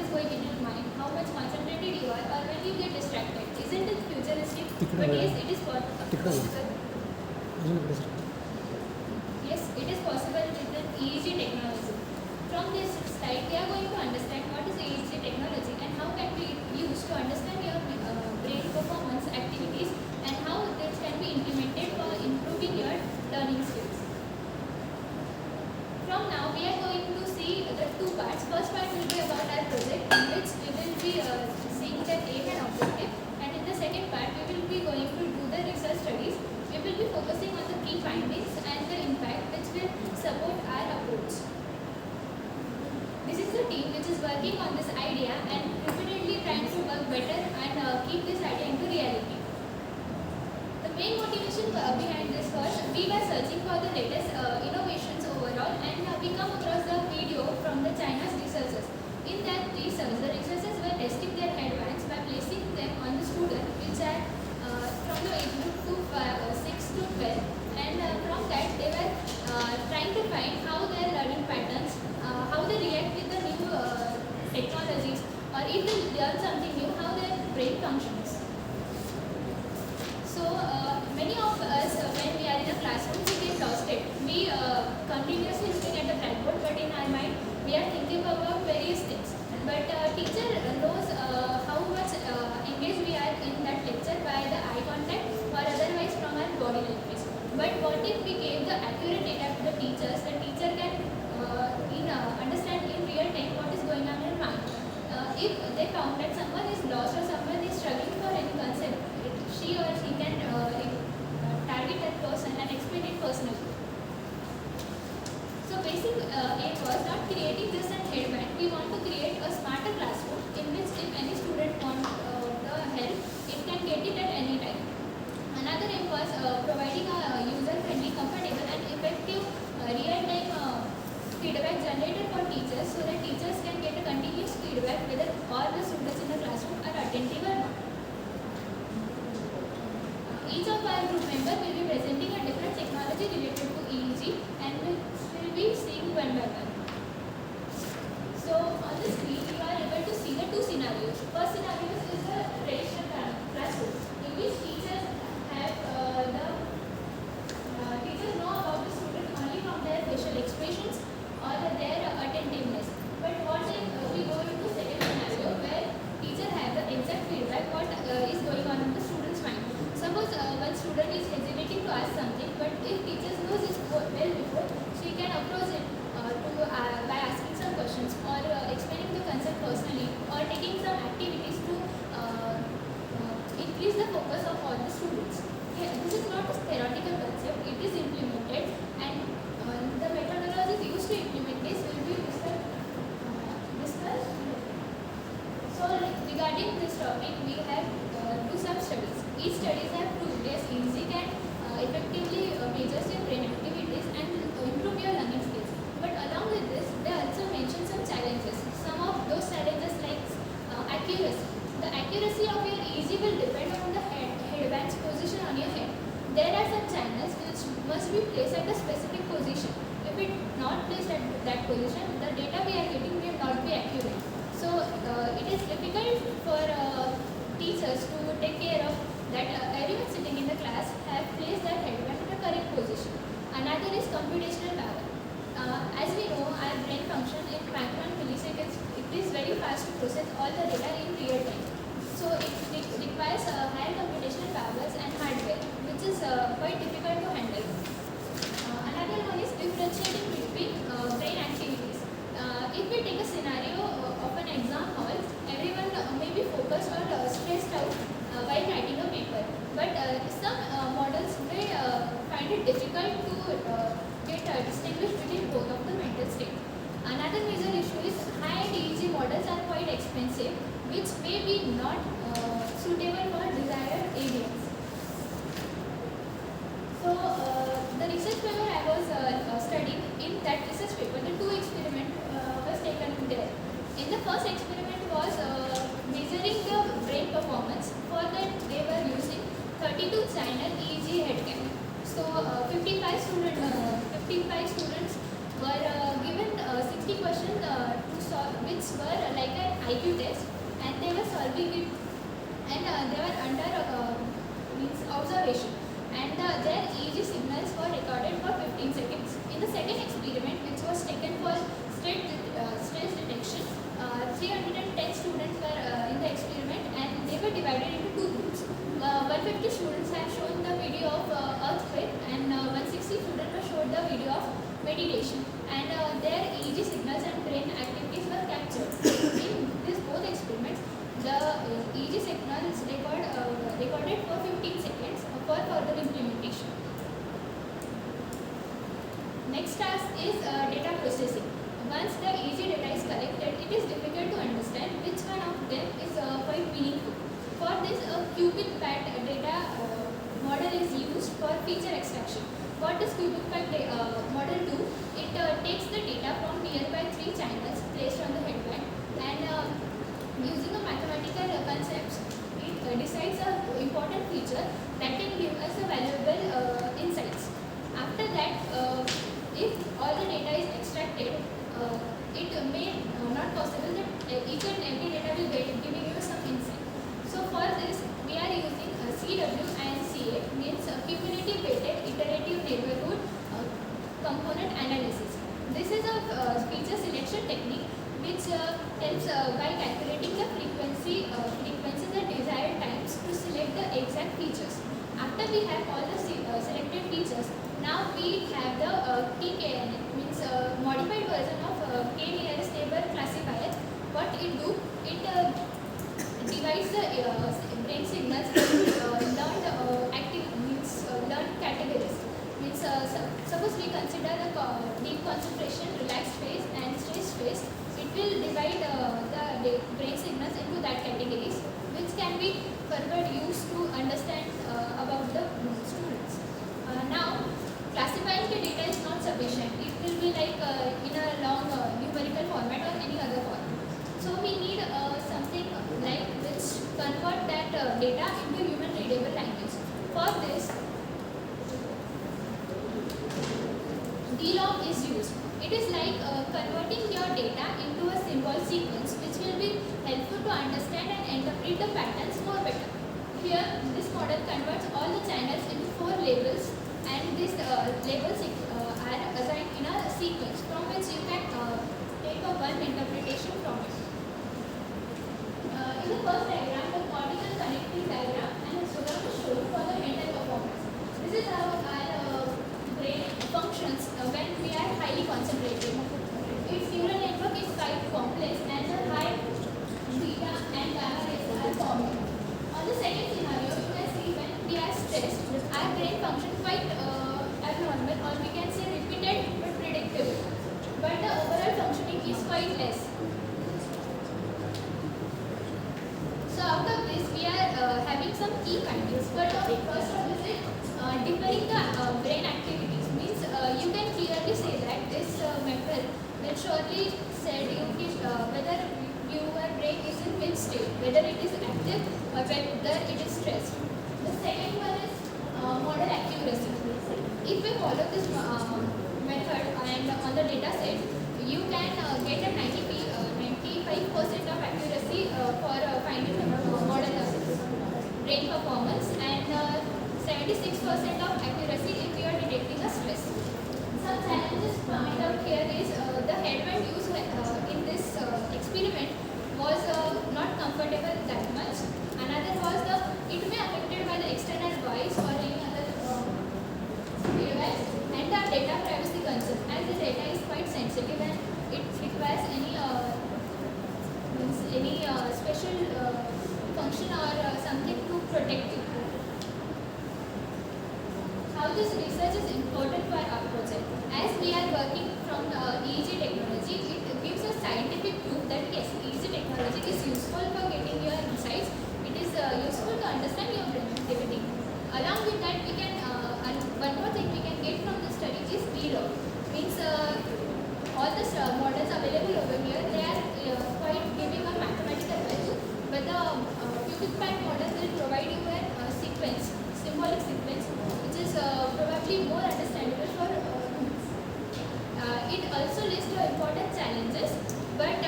is going in your mind, how much concentrated you are, or when you get distracted. Isn't it futuristic? But yes, it is possible. Yes, it is possible with an EEG technology. From this slide, we are going to understand what is EEG technology and how can be used to understand your brain performance activities and how this can be implemented for improving your learning skills. From now, we are going to see the two parts. First part will be about our project, in which we will be seeing the aim and objective, and in the second part, we will be going to do the research studies. We will be focusing on the key findings and the impact which will support our approach. This is the team which is working on this idea and repeatedly trying to work better and keep this idea into reality. The main motivation behind this was we were searching for the latest innovations overall, and we come across the video from the China's researchers. In that research, the researchers were testing their headbands by placing them on the student which are from the age group to 6 to 12, and from that they were trying to find how their learning patterns, how they react with the new technologies, or if they learn something new, how their brain functions. So many of us, when we are in a classroom, we get lost it. We continuously looking at the blackboard, but in our mind, we are thinking about various things. But teacher knows how much engaged we are in that lecture by the eye contact or otherwise from our body language. But what if we gave the accurate data to the teachers? The teacher can understand in real time what is going on in mind. If they found that someone is lost or someone is struggling for any concept, she or he can target that person and explain it personally. So basic aim was not creating just an headband. We want to create a smarter classroom in which if any student wants the help, it can get it at any time. Another aim was providing a user-friendly, comfortable and effective real-time feedback generated for teachers, so that teachers can get a continuous feedback whether all the students in the classroom are attentive or not. Each of our group members will be presenting a different technology related to EEG, and will be seeing one by one. So on the screen you are able to see the two scenarios. First scenario is the traditional classroom, in which teachers have teachers know about the student only from their facial expressions or their attentiveness. But what if we go into second scenario, where teacher have the exact feedback what is going on in the student's mind. Suppose one student is hesitating to ask something, but if teacher knows it well before, she can approach it by asking some questions or explaining the concept personally, or taking some activities to increase the focus of all the students. Yeah, this is not a theoretical concept, it is implemented, and the methodologies used to implement this will be discussed. So regarding this topic, we have do some studies. Each studies have proved yes, EEG can effectively measure your brain activities and improve your learning skills. But along with this, they also mention some challenges. Some of those challenges like accuracy. The accuracy of your EEG will depend on the headband's position on your head. There are some channels which must be placed at a specific position. If it not placed at that position, the data we are getting will not be accurate. So it is difficult for teachers to take care of that everyone sitting in the class have placed their headband in the correct position. Another is computational power. As we know, our brain function in micro and milliseconds, it is very fast to process all the data in real time. So it requires higher computational powers and hardware, which is quite difficult to handle. Another one is differentiating between brain activities. If we take a scenario of an exam hall, everyone may be focused or stressed out while writing a paper. But some models may find it difficult to distinguish between both of the mental state. Another major issue is high-end EEG models are quite expensive, which may be not suitable for desired areas. So the research paper I was studying, in that research paper, the two experiments was taken there. In the first experiment was measuring the brain performance. For that they were using 32-channel EEG head cam. So 55 students were given 60 questions to which were like an IQ test, and they were solving it, and they were under means observation, and their EEG signals were recorded for 15 seconds. In the second experiment, which was taken for stress detection, 310 students were in the experiment, and they were divided into two groups. 150 students have shown the video of earthquake, and 160 students were showed the video of meditation, and their EEG signals and brain activities were captured. In these both experiments, the EEG signals recorded for 15 seconds for further implementation. Next task is data processing. Once the EEG data is collected, it is difficult to understand which one of them is quite meaningful. For this, a cubic path data model is used for feature extraction. What does cubic path model do? It takes the data from nearby 3 channels placed on the headband, and using a mathematical concepts, it decides an important feature that can give us a valuable insights. After that, if all the data is extracted, it may not possible that each and every data will get giving you some insight. So for this, we are using CW and CA, means cumulative weighted iterative neighborhood component analysis. This is a feature selection technique which helps by calculating the frequencies and desired times to select the exact features. After we have all the selected features, now we have the TKN, means modified version of K nearest neighbor classifier. What it do? It divides the brain signals into learned categories. Means suppose we consider the deep concentration, relaxed phase, and stress phase. It will divide the brain signals into that categories, which can be further used to understand about the students. Now, classifying the data is not sufficient. It will be like in a long numerical format or any other format. So we need something like which convert that data into human readable language. For this, DLOG is used. It is like converting your data into a symbol sequence, which will be helpful to understand and interpret the patterns more better. Here, this model converts all the channels into 4 labels, and these labels are assigned in a sequence from which you can take a one interpretation from it. In the first diagram, the cortical connecting diagram and histogram is shown for the mental performance. This is how our brain functions when we are highly concentrated. Its neural network is quite complex, and the high beta and gamma rays are formed. On the second scenario, you can see when we are stressed, our brain function quite abnormal, or we can say repeated but predictable. But the overall functioning is quite less. So out of this, we are having some key findings. But first of this is differing the brain activities. Means you can clearly say that this method will surely say you whether your brain is in which state, whether it is active or whether it is stressed. The second one is model accuracy. If we follow this method and on the data set, you can get a 95% of accuracy for finding the model brain performance, and 76% of accuracy if you are detecting a stress. Some challenges point out here is the headband used in this experiment was not comfortable that much. Another was it may affected by the external voice or any other device, and the data privacy concern, as the data is quite sensitive and it requires any special function or something to protect it. How this research is important for our project? As we are working from the EEG technology, it gives us scientific proof that yes, EEG technology is useful for getting your insights. It is useful to understand your brain activity. Along with that, we can one more thing we can get from the study is DLOG. Means all the models available over here, they are quite giving a mathematical value, but the cubic path model will provide you a sequence, symbolic sequence, which is probably more understandable for humans. It also lists the important challenges, but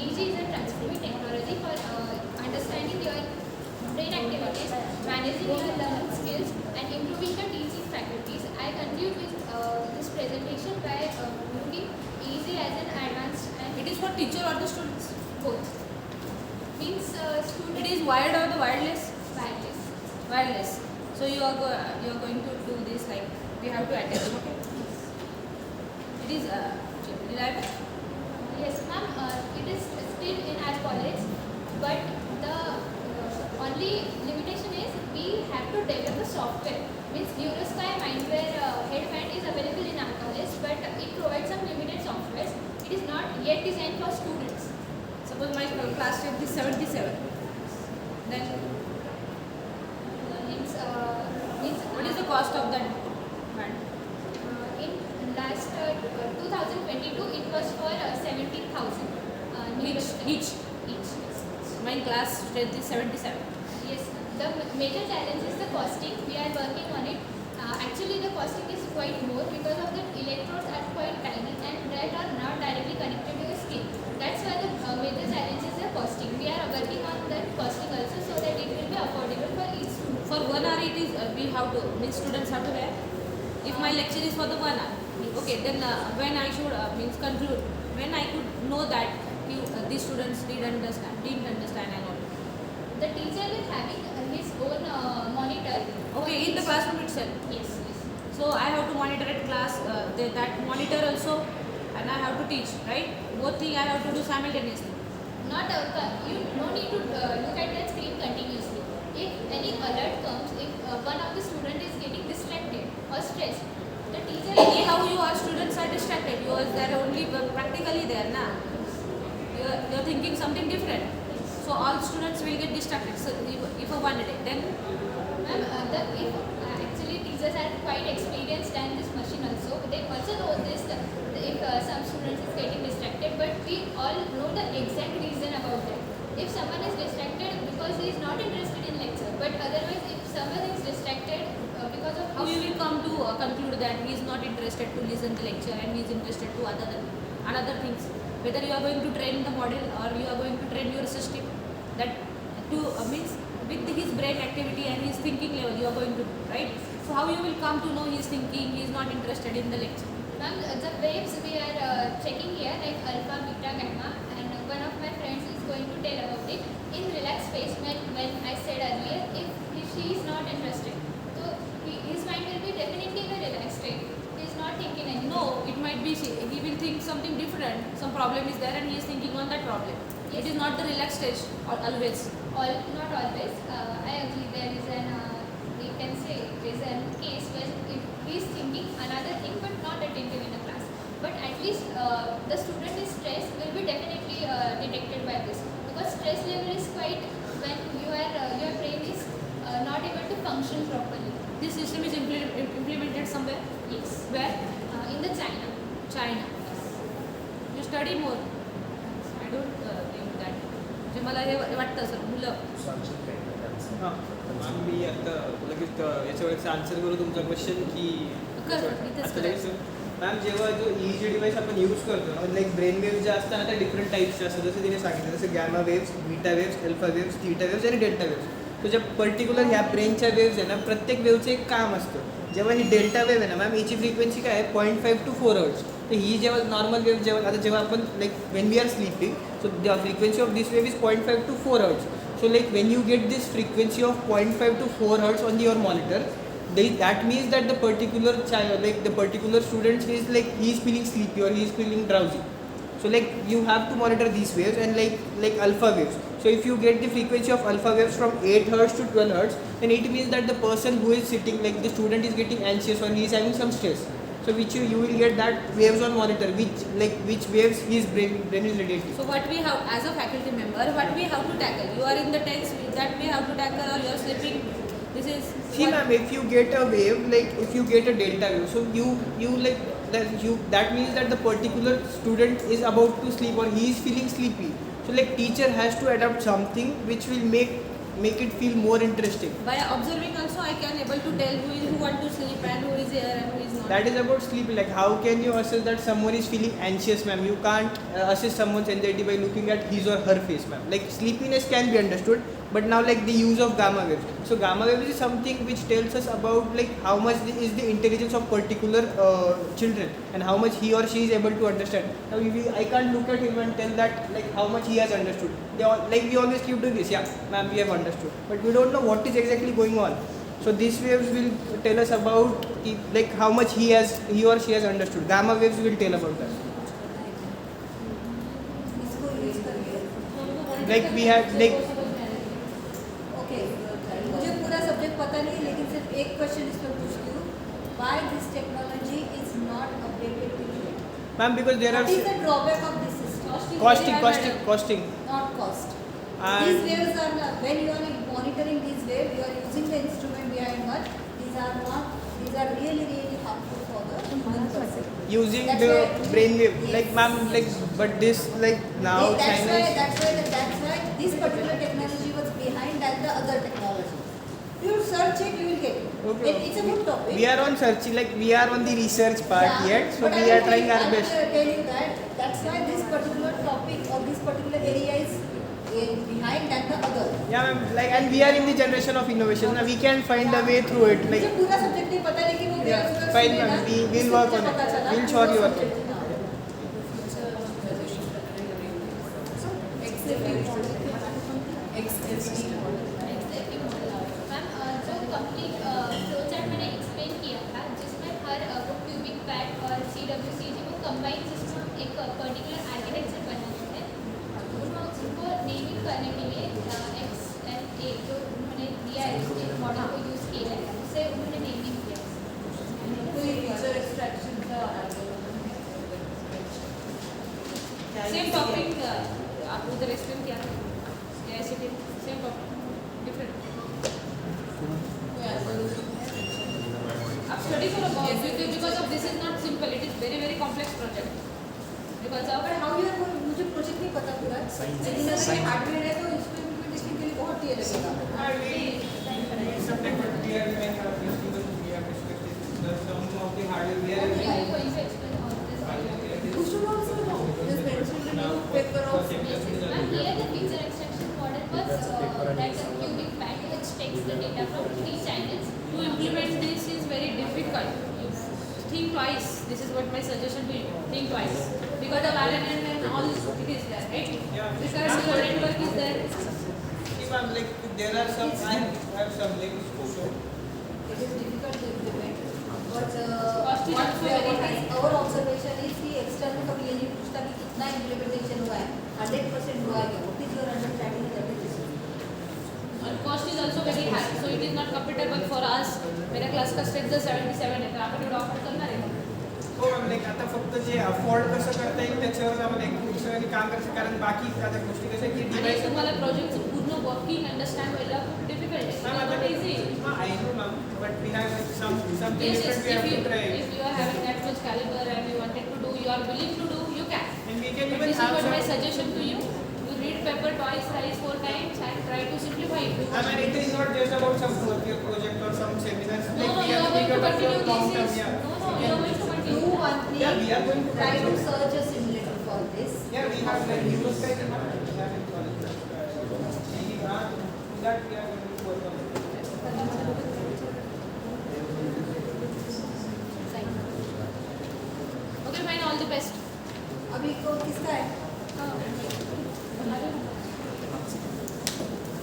EEG is a transforming technology for understanding your brain activities, managing your learning skills, and improving the teaching faculties. I conclude with this presentation by looking EEG as an advanced and It is for teacher or the students? both. Means student It is wired or the wireless? wireless. Wireless. So you are going to do this like we have to attach. Okay. It is reliable. Yes, ma'am. It is still in our college, but the only limitation is we have to develop a software. Means NeuroSky Mindware headband is available in our college, but it provides some limited softwares. It is not yet designed for students. Suppose my class strength is 77. Then Means what is the cost of that band? in last 2022 it was for 17,000. Each. My class strength is 77. Yes, the major challenge is the costing. We are working on it. Actually, the costing is quite more because of the electrodes are quite tiny and that are not directly connected to the skin. That's why the major challenge is the costing. We are working on that costing also so that it will be affordable for each student. For 1 hour it is we have to means students have to wear. If my lecture is for the 1 hour, okay, then when I should means conclude, when I could know that these students didn't understand and all. The teacher will having his own monitor. Okay, in the classroom itself. Yes, yes. So I have to monitor at class, that monitor also, and I have to teach, right? Both things I have to do simultaneously. Not you don't need to look at that screen continuously. If any alert comes, if one of the student is getting distracted or stressed, the teacher Anyhow, your students are distracted. You are there only practically there, na? You are thinking something different. So all students will get distracted. So if a one day, then ma'am, if actually teachers are quite experienced in this machine also, they also know this. If some students is getting distracted, but we all know the exact reason about that. If someone is distracted because he is not interested in lecture, but otherwise if someone is distracted because of how you will come to conclude that he is not interested to listen the lecture and he is interested to another things. Whether you are going to train the model or you are going to train your system, that to means with his brain activity and his thinking level you are going to do, right? So how you will come to know he is thinking, he is not interested in the lecture. ma'am, the waves we are checking here like alpha, beta, gamma, and one of my friends is going to tell about it in relaxed phase. When I said earlier, if she is not interested, so his mind will be definitely in a relaxed state. He is not thinking anything. No, it might be he will think something different. Some problem is there and he is thinking on that problem. Yes. It is not the relaxed stage or always. Not always. I agree. There is an we can say there is a case where if he is thinking another thing but not attentive in the class. But at least the student is stressed will be definitely detected by this because stress level is quite when your brain is not able to function properly. This system is implemented somewhere. Yes. Where? In the China. You study more. I don't think that. म्हणजे मला हे वाटतं sir मुलं हां ma'am मी आता लगेच याच्यावरचं answer करू तुमचा question की इथेच आता लगेच मॅम जेव्हा जो EEG डिवाइस आपण यूज करतो लाईक ब्रेन वेव्स ज्या असतात ना त्या डिफरंट टाईप्सच्या असतात जसं तिने सांगितलं जसं gamma waves beta waves alpha waves theta waves आणि डेल्टा वेव्स तो ज्या पर्टिक्युलर ह्या ब्रेनच्या वेव्स आहे ना प्रत्येक वेव्हचं एक काम असतं जेव्हा ही डेल्टा वेव्ह आहे ना मॅम याची फ्रिक्वेन्सी काय आहे 0.5 to 4 हर्ट्ज तर ही जेव्हा नॉर्मल वेव्ह जेव्हा आपण like when we are sleeping so the frequency of this wave is 0.5 to 4 hertz so like when you get this frequency of 0.5 to 4 hertz on your monitor that means that the particular child like the particular student is like he is feeling sleepy or he is feeling drowsy so like you have to monitor these waves and like alpha waves so if you get the frequency of alpha waves from 8 hertz to 12 hertz then it means that the person who is sitting like the student is getting anxious or he is having some stress so which you will get that waves on monitor which waves his brain is related to. So what we have as a faculty member, what we have to tackle? You are in the text that we have to tackle or you are sleeping. This is. See ma'am, if you get a wave like if you get a delta wave, so you like that means that the particular student is about to sleep or he is feeling sleepy. So like teacher has to adapt something which will make make it feel more interesting. By observing also I can able to tell who want to sleep and who is here and who is not. That is about sleep. Like how can you assess that someone is feeling anxious, ma'am? You can't assess someone's anxiety by looking at his or her face, ma'am. Like sleepiness can be understood, but now like the use of gamma waves. So gamma waves is something which tells us about like how much is the intelligence of particular children and how much he or she is able to understand. Now I can't look at him and tell that like how much he has understood. They all, like we always keep doing this, yeah, ma'am, we have understood, but we don't know what is exactly going on. So these waves will tell us about like how much he or she has understood. Gamma waves will tell about that. इसको use करिए. Like we have like okay, मुझे पूरा subject पता नहीं है लेकिन सिर्फ एक क्वेश्चन इस पर पूछती हूँ. Why this technology is not updated till yet? ma'am, because there What is the are drawback of this system? costing. Not cost. And These waves are not, when you are monitoring these waves, you are using the instrument behind what? These are not. These are really harmful for the human person. using That's the why- brainwave, Yes. like ma'am, like but this like now That's China why this particular technology was behind than the other technology. You search it, you will get it. Okay. It's a good topic. we are on search, like we are on the research part Yeah, yet, so but we I are will trying tell- our I best. will tell you that that's why this particular topic or this particular area is behind than the other. Yeah, ma'am, like and we are in the generation of innovation. Now we can find a way through it. मुझे Like पूरा subject नहीं पता लेकिन वो yeah, waves का fine, सुने ma'am. ना, We will उससे work मुझे on it. पता चला We'll कि surely वो work on subject it. था. मैम जो कंप्लीट फ्लो चार्ट मैंने एक्सप्लेन किया था जिसमें हर वो क्यूबिक पैड और CWCG को कंबाइन जिसमें एक पर्टिकुलर आर्किटेक्चर बनाते हैं उनको नेमिंग करने के लिए XLA जो उन्होंने दिया है उसके मॉडल को यूज़ किया है उससे उन्होंने नेमिंग किया कोई फीचर एक्सट्रैक्शन का सेम टॉपिक आप उधर एक्सप्लेन किया था ऐसे सेम टॉपिक डिफरेंट. आप स्टडी करो because of this is not simple, it is very complex project because of पर हाउ यू आर गोइंग, मुझे प्रोजेक्ट नहीं पता पूरा लेकिन अगर ये हार्डवेयर है तो इसको इम्प्लीमेंटेशन के लिए बहुत ही लगेगा. Subject, but we are going to have discussed some of the hardware we are We using. are going to explain all this. You should also know. Just mention the new paper of Ma'am, here the feature extraction model was that the cubic pad which takes the data from 3 channels. to implement this is very difficult. You think twice. This is what my suggestion to you. Think twice because of RNN and all it is there, right? Yeah. Because your network is there. See, ma'am, like there are some, I have some links to show. it is difficult to implement. But Cost is also very high. our observation is कि external कभी ये नहीं पूछता कि कितना implementation हुआ है, 100% हुआ है क्या? What is your understanding of this? And cost is also very high, so it is not compatible for us. मेरा क्लास का स्ट्रेंथ 77 है, तर आपण एवढं ऑफर करणार आहे का? हो मॅम, लाईक आता फक्त जे अफोर्ड कसं करता येईल त्याच्यावर आम्हाला एक सगळ्यांनी काम करायचं, कारण बाकी आता गोष्टी कसं आहे की आणि डिवाइस तुम्हाला प्रोजेक्टचं पूर्ण वर्किंग अंडरस्टँड व्हायला खूप डिफिकल्ट आहे. मॅम आता not easy. I know ma'am, but we have like something Yes, different we have to try. if you are having that much caliber and you wanted to do, you are willing to do, you can. And we can But even this is have what my some. suggestion to you. You read paper twice, thrice, 4 times and try to simplify it. I mean, it is not just about some project or some seminars. No, Like no, we you have are going to figured out continue your long term, this. yeah. No, you are going to Do continue. one thing. Yeah, we are going to Try to continue. search a simulator for this. Yeah, we have like news guys and all. We have in college. That we are going to work on. Okay, fine, all the best. अभी को किसका है?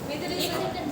काहीतरी